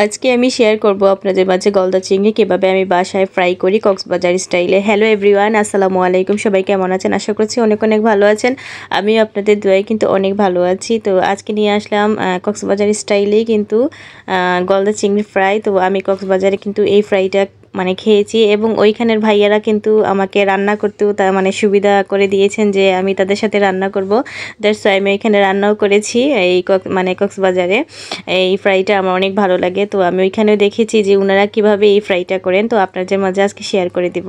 আজকে আমি শেয়ার করব আপনাদের মাঝে গলদা চিংড়ি কিভাবে আমি বাসায় ফ্রাই করি কক্সবাজার স্টাইলে। হ্যালো এভরিওয়ান, আসসালামু আলাইকুম। সবাই কেমন আছেন? আশা করছি অনেক অনেক ভালো আছেন। আমিও আপনাদের দোয়ায় কিন্তু অনেক ভালো আছি। তো আজকে নিয়ে আসলাম কক্সবাজার স্টাইলেই কিন্তু গলদা চিংড়ি ফ্রাই। তো আমি কক্সবাজারে কিন্তু এই ফ্রাইটা খেয়েছি এবং ওইখানের ভাইয়ারা কিন্তু আমাকে রান্না করতেও সুবিধা করে দিয়েছেন যে আমি তাদের সাথে রান্না করব। দ্যাটস ওয়াই আমি এখানে রান্নাও করেছি এই কক্সবাজারে। এই ফ্রাইটা আমার অনেক ভালো লাগে। তো আমি ওইখানেও দেখেছি যে ওনারা কিভাবে এই ফ্রাইটা করেন, তো আপনাদের মাঝে আজকে শেয়ার করে দিব।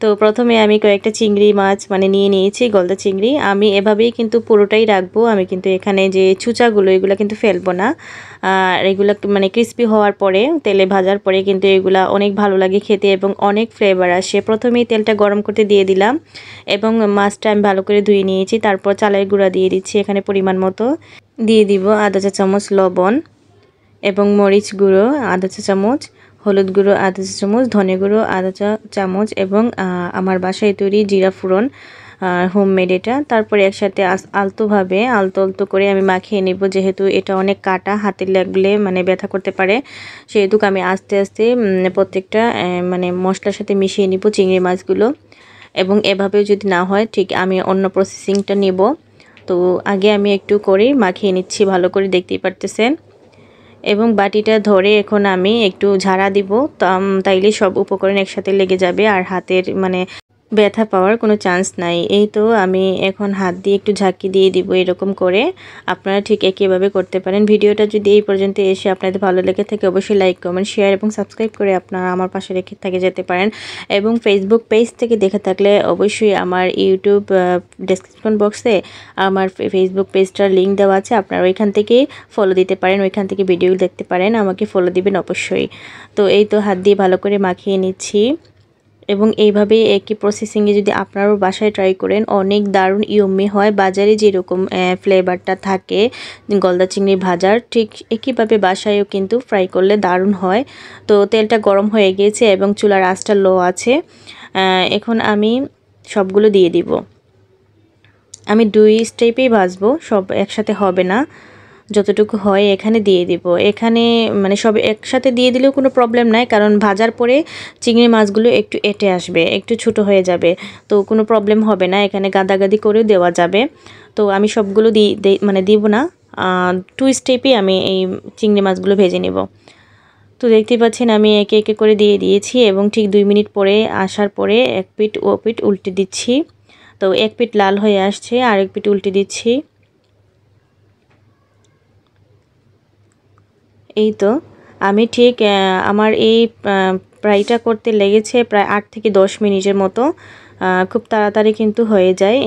তো প্রথমে আমি কয়েকটা চিংড়ি মাছ নিয়ে নিয়েছি, গলদা চিংড়ি। আমি এভাবেই কিন্তু পুরোটাই রাখবো। আমি কিন্তু এখানে যে চুচাগুলো এগুলো কিন্তু ফেলবো না। আর এগুলো ক্রিস্পি হওয়ার পরে তেলে ভাজার পরে কিন্তু এগুলা অনেক ভালো লাগে খেতে এবং অনেক ফ্লেভার আসে। প্রথমেই তেলটা গরম করতে দিয়ে দিলাম এবং মাছটা আমি ভালো করে ধুয়ে নিয়েছি। তারপর চালের গুঁড়া দিয়ে দিচ্ছি এখানে পরিমাণ মতো। দিয়ে দিব আধা চা চামচ লবণ এবং মরিচ গুঁড়ো আধা চা চামচ, হলুদ গুঁড়ো আধা চা চামচ, ধনে গুঁড়ো আধা চা চামচ এবং আমার বাসায় তৈরি জিরা ফোড়ন, হোমমেড এটা। তারপরে একসাথে আলতো আলতো করে আমি মাখিয়ে নেব, যেহেতু এটা অনেক কাটা, হাতে লাগলে ব্যথা করতে পারে। সেহেতু আমি আস্তে আস্তে প্রত্যেকটা মশলার সাথে মিশিয়ে নিব চিংড়ি মাছগুলো। এবং এভাবেও যদি না হয় ঠিক আমি অন্য প্রসেসিংটা নেব। তো আগে আমি একটু করে মাখিয়ে নিচ্ছি ভালো করে, দেখতেই পারতেছেন। এবং বাটিটা ধরে এখন আমি একটু ঝাড়া দিব, তাইলে সব উপকরণ একসাথে লেগে যাবে আর হাতের ব্যথা পাওয়ার কোনো চান্স নাই। এই তো আমি এখন হাত দিয়ে একটু ঝাঁকি দিয়ে দিব এরকম করে। আপনারা ঠিক একইভাবে করতে পারেন। ভিডিওটা যদি এই পর্যন্ত এসে আপনাদের ভালো লেগে থাকে অবশ্যই লাইক, কমেন্ট, শেয়ার এবং সাবস্ক্রাইব করে আপনারা আমার পাশে রেখে থেকে যেতে পারেন। এবং ফেসবুক পেজ থেকে দেখে থাকলে অবশ্যই আমার ইউটিউব ডেসক্রিপশন বক্সে আমার ফেসবুক পেজটার লিঙ্ক দেওয়া আছে, আপনারা ওইখান থেকে ফলো দিতে পারেন, ওইখান থেকে ভিডিও দেখতে পারেন, আমাকে ফলো দিবেন অবশ্যই। তো এই তো হাত দিয়ে ভালো করে মাখিয়ে নিচ্ছি এবং এইভাবে একই প্রসেসিংয়ে যদি আপনারাও বাসায় ট্রাই করেন অনেক দারুণ ইয়ম্মি হয়। বাজারে যেরকম ফ্লেভারটা থাকে গলদা চিংড়ি ভাজার, ঠিক একইভাবে বাসায়ও কিন্তু ফ্রাই করলে দারুণ হয়। তো তেলটা গরম হয়ে গিয়েছে এবং চুলার আঁচটা লো আছে। এখন আমি সবগুলো দিয়ে দিব। আমি 2 স্টেপেই ভাজবো, সব একসাথে হবে না। যতটুকু হয় এখানে দিয়ে দিব। এখানে সব একসাথে দিয়ে দিলেও কোনো প্রবলেম নাই, কারণ ভাজার পরে চিংড়ি মাছগুলো একটু এঁটে আসবে, একটু ছোট হয়ে যাবে, তো কোনো প্রবলেম হবে না। এখানে গাদাগাদি করেও দেওয়া যাবে। তো আমি সবগুলো দিব না, 2 স্টেপেই আমি এই চিংড়ি মাছগুলো ভেজে নেব। তো দেখতেই পাচ্ছেন আমি একে একে করে দিয়ে দিয়েছি এবং ঠিক 2 মিনিট পরে আসার পরে এক পিঠ ও পিঠ উল্টে দিচ্ছি। তো এক পিঠ লাল হয়ে আসছে, আরেক পিঠ উল্টে দিচ্ছি। এই তো আমি ঠিক আমার এই ফ্রাইটা করতে লেগেছে প্রায় 8 থেকে 10 মিনিটের মতো। খুব তাড়াতাড়ি কিন্তু হয়ে যায়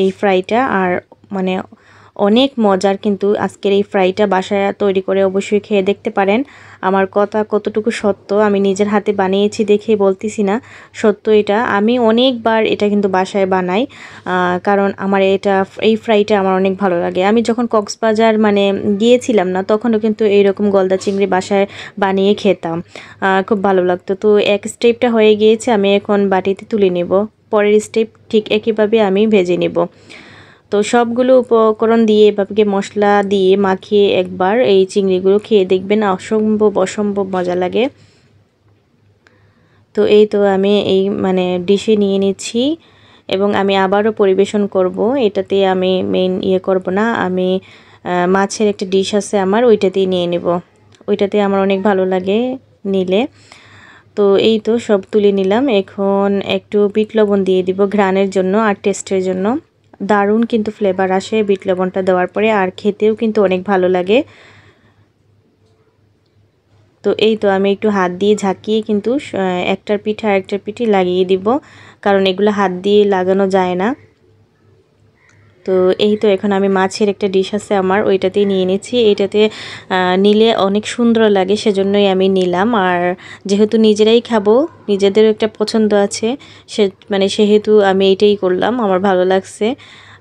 এই ফ্রাইটা। আর অনেক মজার কিন্তু আজকের এই ফ্রাইটা। বাসায় তৈরি করে অবশ্যই খেয়ে দেখতে পারেন। আমার কথা কতটুকু সত্য আমি নিজের হাতে বানিয়েছি দেখে বলতেছি না, সত্য এটা। আমি অনেকবার এটা কিন্তু বাসায় বানাই, কারণ আমার এই ফ্রাইটা আমার অনেক ভালো লাগে। আমি যখন কক্সবাজার গিয়েছিলাম না, তখনও কিন্তু এইরকম গলদা চিংড়ি বাসায় বানিয়ে খেতাম, খুব ভালো লাগতো। তো এক স্টেপটা হয়ে গিয়েছে, আমি এখন বাটিতে তুলে নেব। পরের স্টেপ ঠিক একইভাবে আমি ভেজে নেব। তো সবগুলো উপকরণ দিয়ে এভাবে মশলা দিয়ে মাখিয়ে একবার এই চিংড়িগুলো খেয়ে দেখবেন, অসম্ভব মজা লাগে। তো এই তো আমি এই ডিশে নিয়ে নিচ্ছি এবং আমি আবারও পরিবেশন করব। এটাতে আমি মেইন করব না, আমি মাছের একটা ডিশ আছে আমার, ওইটাতেই নিয়ে নেব। ওইটাতে আমার অনেক ভালো লাগে নিলে। তো এই তো সব তুলে নিলাম। এখন একটু বিট লবণ দিয়ে দিব ঘ্রাণের জন্য আর টেস্টের জন্য। দারুণ কিন্তু ফ্লেভার আসে বিট লবণটা দেওয়ার পরে, আর খেতেও কিন্তু অনেক ভালো লাগে। তো এই তো আমি একটু হাত দিয়ে ঝাঁকিয়ে কিন্তু একটার পিঠে আরেকটার পিঠে লাগিয়ে দিব, কারণ এগুলো হাত দিয়ে লাগানো যায় না। তো এই তো এখন আমি মাছের একটা ডিশ আছে আমার, ওইটাতেই নিয়ে নিচ্ছি। এইটাতে নিলে অনেক সুন্দর লাগে, সেজন্যই আমি নিলাম। আর যেহেতু নিজেরাই খাবো, নিজেদেরও একটা পছন্দ আছে, সেহেতু আমি এইটাই করলাম, আমার ভালো লাগছে।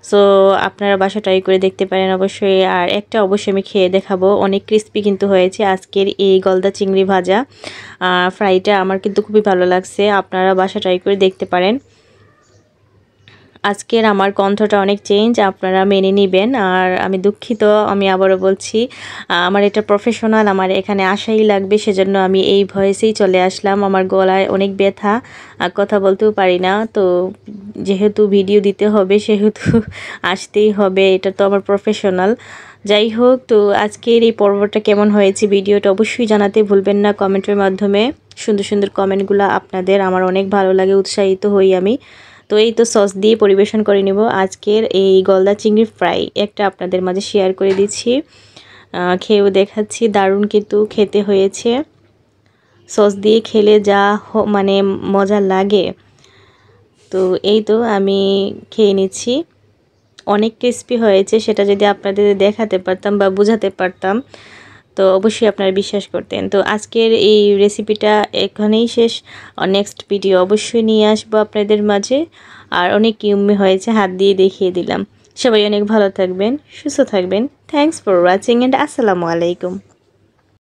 সো আপনারা বাসা ট্রাই করে দেখতে পারেন অবশ্যই। আর একটা অবশ্যই আমি খেয়ে দেখাবো, অনেক ক্রিস্পি কিন্তু হয়েছে আজকের এই গলদা চিংড়ি ভাজা ফ্রাইটা। আমার কিন্তু খুবই ভালো লাগছে, আপনারা বাসা ট্রাই করে দেখতে পারেন। আজকের আমার কণ্ঠটা অনেক চেঞ্জ, আপনারা মেনে নেবেন। আর আমি দুঃখিত, আমি আবারও বলছি, আমার এটা প্রফেশনাল, আমার এখানে আসাই লাগবে, সেজন্য আমি এই ভয়েসেই চলে আসলাম। আমার গলায় অনেক ব্যথা, কথা বলতেও পারি না, তো যেহেতু ভিডিও দিতে হবে সেহেতু আসতেই হবে, এটা তো আমার প্রফেশনাল। যাই হোক, তো আজকের এই পর্বটা কেমন হয়েছে ভিডিওটা অবশ্যই জানাতে ভুলবেন না কমেন্টের মাধ্যমে। সুন্দর সুন্দর কমেন্টগুলো আপনাদের আমার অনেক ভালো লাগে, উৎসাহিত হই আমি। তো এই তো সস দিয়ে পরিবেশন করে নেব আজকের এই গলদা চিংড়ি ফ্রাই, একটা আপনাদের মাঝে শেয়ার করে দিচ্ছি, খেয়েও দেখাচ্ছি, দারুণ কিন্তু খেতে হয়েছে। সস দিয়ে খেলে যা মানে মজা লাগে, তো এই তো আমি খেয়ে নিচ্ছি। অনেক ক্রিস্পি হয়েছে, সেটা যদি আপনাদের দেখাতে পারতাম বা বোঝাতে পারতাম তো অবশ্যই আপনারা বিশ্বাস করতেন। তো আজকের এই রেসিপিটা এখানেই শেষ। নেক্সট ভিডিও অবশ্যই নিয়ে আসবো আপনাদের মাঝে। আর অনেক ইউম্মি হয়েছে, হাত দিয়ে দেখিয়ে দিলাম। সবাই অনেক ভালো থাকবেন, সুস্থ থাকবেন। থ্যাংকস ফর ওয়াচিং অ্যান্ড আসসালামু আলাইকুম।